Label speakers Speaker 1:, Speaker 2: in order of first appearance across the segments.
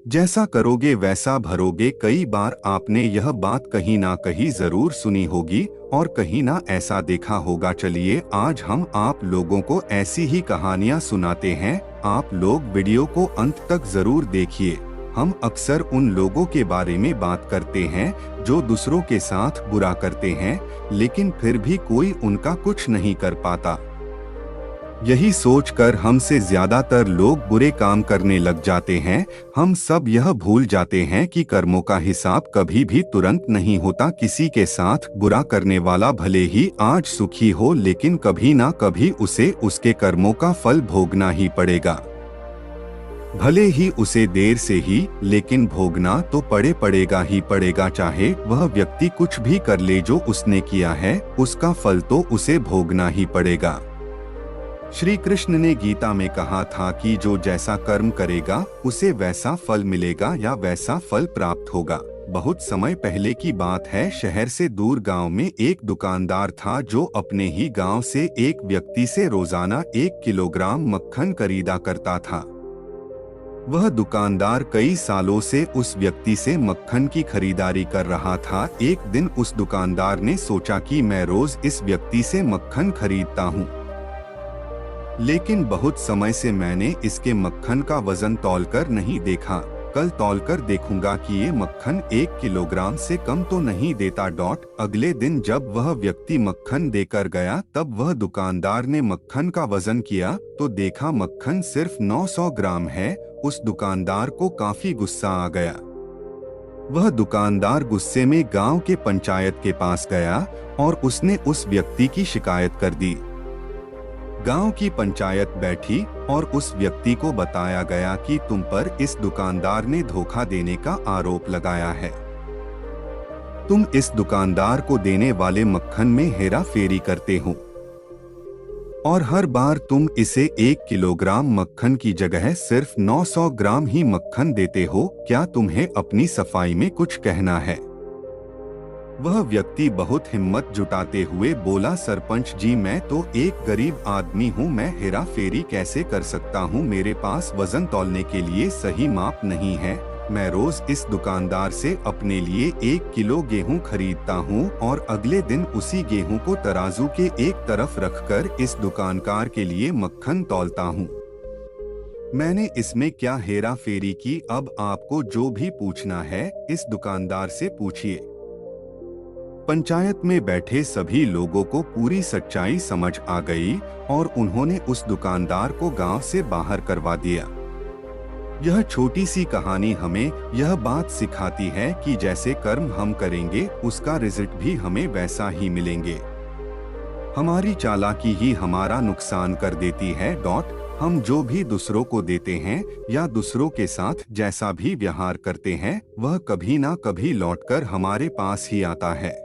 Speaker 1: जैसा करोगे वैसा भरोगे। कई बार आपने यह बात कहीं ना कहीं जरूर सुनी होगी और कहीं ना ऐसा देखा होगा। चलिए आज हम आप लोगों को ऐसी ही कहानियां सुनाते हैं। आप लोग वीडियो को अंत तक जरूर देखिए। हम अक्सर उन लोगों के बारे में बात करते हैं जो दूसरों के साथ बुरा करते हैं, लेकिन फिर भी कोई उनका कुछ नहीं कर पाता। यही सोचकर हमसे ज्यादातर लोग बुरे काम करने लग जाते हैं। हम सब यह भूल जाते हैं कि कर्मों का हिसाब कभी भी तुरंत नहीं होता। किसी के साथ बुरा करने वाला भले ही आज सुखी हो, लेकिन कभी ना कभी उसे उसके कर्मों का फल भोगना ही पड़ेगा। भले ही उसे देर से ही, लेकिन भोगना तो पड़ेगा ही पड़ेगा। चाहे वह व्यक्ति कुछ भी कर ले, जो उसने किया है उसका फल तो उसे भोगना ही पड़ेगा। श्री कृष्ण ने गीता में कहा था कि जो जैसा कर्म करेगा उसे वैसा फल मिलेगा या वैसा फल प्राप्त होगा। बहुत समय पहले की बात है। शहर से दूर गांव में एक दुकानदार था जो अपने ही गांव से एक व्यक्ति से रोजाना 1 किलोग्राम मक्खन खरीदा करता था। वह दुकानदार कई सालों से उस व्यक्ति से मक्खन की खरीदारी कर रहा था। एक दिन उस दुकानदार ने सोचा कि मैं रोज इस व्यक्ति से मक्खन खरीदता हूँ, लेकिन बहुत समय से मैंने इसके मक्खन का वजन तौलकर नहीं देखा। कल तौलकर देखूंगा कि ये मक्खन 1 किलोग्राम से कम तो नहीं देता। अगले दिन जब वह व्यक्ति मक्खन देकर गया, तब वह दुकानदार ने मक्खन का वजन किया तो देखा मक्खन सिर्फ 900 ग्राम है। उस दुकानदार को काफी गुस्सा आ गया। वह दुकानदार गुस्से में गांव के पंचायत के पास गया और उसने उस व्यक्ति की शिकायत कर दी। गांव की पंचायत बैठी और उस व्यक्ति को बताया गया कि तुम पर इस दुकानदार ने धोखा देने का आरोप लगाया है। तुम इस दुकानदार को देने वाले मक्खन में हेरा फेरी करते हो और हर बार तुम इसे 1 किलोग्राम मक्खन की जगह सिर्फ 900 ग्राम ही मक्खन देते हो। क्या तुम्हें अपनी सफाई में कुछ कहना है? वह व्यक्ति बहुत हिम्मत जुटाते हुए बोला, सरपंच जी, मैं तो एक गरीब आदमी हूँ, मैं हेरा फेरी कैसे कर सकता हूँ? मेरे पास वजन तौलने के लिए सही माप नहीं है। मैं रोज इस दुकानदार से अपने लिए 1 किलो गेहूं खरीदता हूँ और अगले दिन उसी गेहूं को तराजू के एक तरफ रखकर इस दुकानदार के लिए मक्खन तौलता हूँ। मैंने इसमें क्या हेरा फेरी की? अब आपको जो भी पूछना है इस दुकानदार से पूछिए। पंचायत में बैठे सभी लोगों को पूरी सच्चाई समझ आ गई और उन्होंने उस दुकानदार को गांव से बाहर करवा दिया। यह छोटी सी कहानी हमें यह बात सिखाती है कि जैसे कर्म हम करेंगे उसका रिजल्ट भी हमें वैसा ही मिलेंगे। हमारी चालाकी ही हमारा नुकसान कर देती है। हम जो भी दूसरों को देते हैं या दूसरों के साथ जैसा भी व्यवहार करते हैं, वह कभी ना कभी लौटकर हमारे पास ही आता है।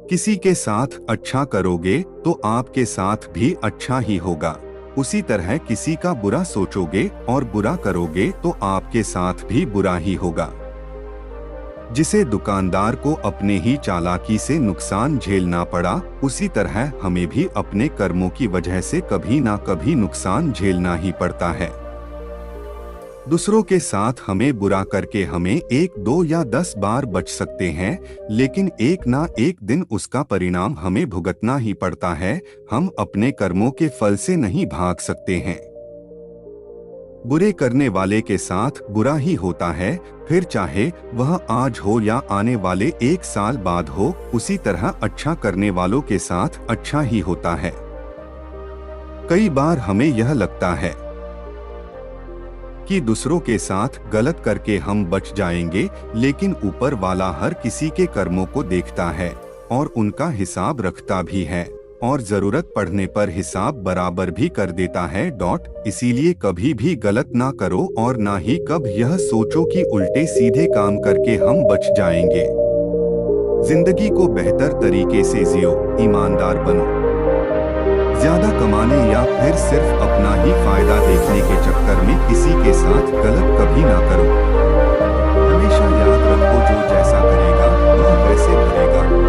Speaker 1: किसी के साथ अच्छा करोगे तो आपके साथ भी अच्छा ही होगा। उसी तरह किसी का बुरा सोचोगे और बुरा करोगे तो आपके साथ भी बुरा ही होगा। जिसे दुकानदार को अपने ही चालाकी से नुकसान झेलना पड़ा, उसी तरह हमें भी अपने कर्मों की वजह से कभी ना कभी नुकसान झेलना ही पड़ता है। दूसरों के साथ हमें बुरा करके हमें 1, 2 या 10 बार बच सकते हैं, लेकिन एक ना एक दिन उसका परिणाम हमें भुगतना ही पड़ता है। हम अपने कर्मों के फल से नहीं भाग सकते हैं। बुरे करने वाले के साथ बुरा ही होता है, फिर चाहे वह आज हो या आने वाले 1 साल बाद हो। उसी तरह अच्छा करने वालों के साथ अच्छा ही होता है। कई बार हमें यह लगता है कि दूसरों के साथ गलत करके हम बच जाएंगे, लेकिन ऊपर वाला हर किसी के कर्मों को देखता है और उनका हिसाब रखता भी है और जरूरत पड़ने पर हिसाब बराबर भी कर देता है। इसीलिए कभी भी गलत ना करो और ना ही कब यह सोचो कि उल्टे सीधे काम करके हम बच जाएंगे। जिंदगी को बेहतर तरीके से जियो, ईमानदार बनो। ज्यादा कमाने या फिर सिर्फ अपना ही फायदा देखने के चक्कर में किसी के साथ गलत कभी ना करो। हमेशा याद रखो, जो जैसा करेगा वह वैसे भरेगा।